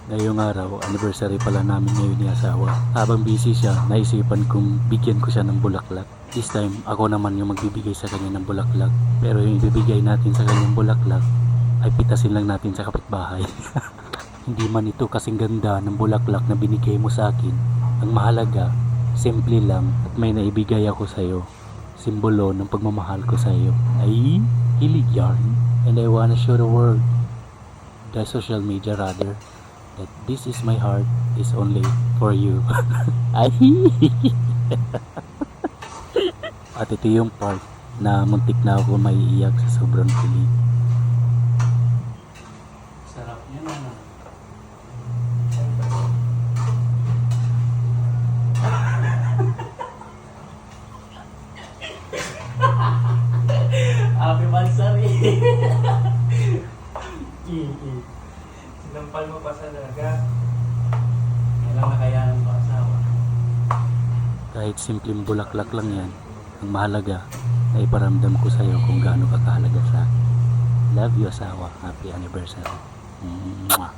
Ngayong araw, anniversary pala namin ngayon ni asawa. Habang busy siya, naisipan kong bigyan ko siya ng bulaklak. This time, ako naman yung magbibigay sa kanya ng bulaklak. Pero yung ibibigay natin sa kanyang bulaklak ay pitasin lang natin sa kapitbahay. Hindi man ito kasing ganda ng bulaklak na binigay mo sa akin. Ang mahalaga, simple lang at may naibigay ako sa iyo. Simbolo ng pagmamahal ko sa iyo. Ay, hilig yarn. And I wanna show the world, the social media rather, that this is my heart is only for you. Ay! At ito yung part na muntik na ako maiiyak sa sobrang kilig. Sarap niya na. Happy Mansari. Sinampal mo pa sa daga. Kailang nakayanan mo asawa. Kahit simpleng bulaklak lang yan, ang mahalaga na iparamdam ko sa iyo kung gaano ka kahalaga sa akin. Love you asawa. Happy anniversary. Mwah.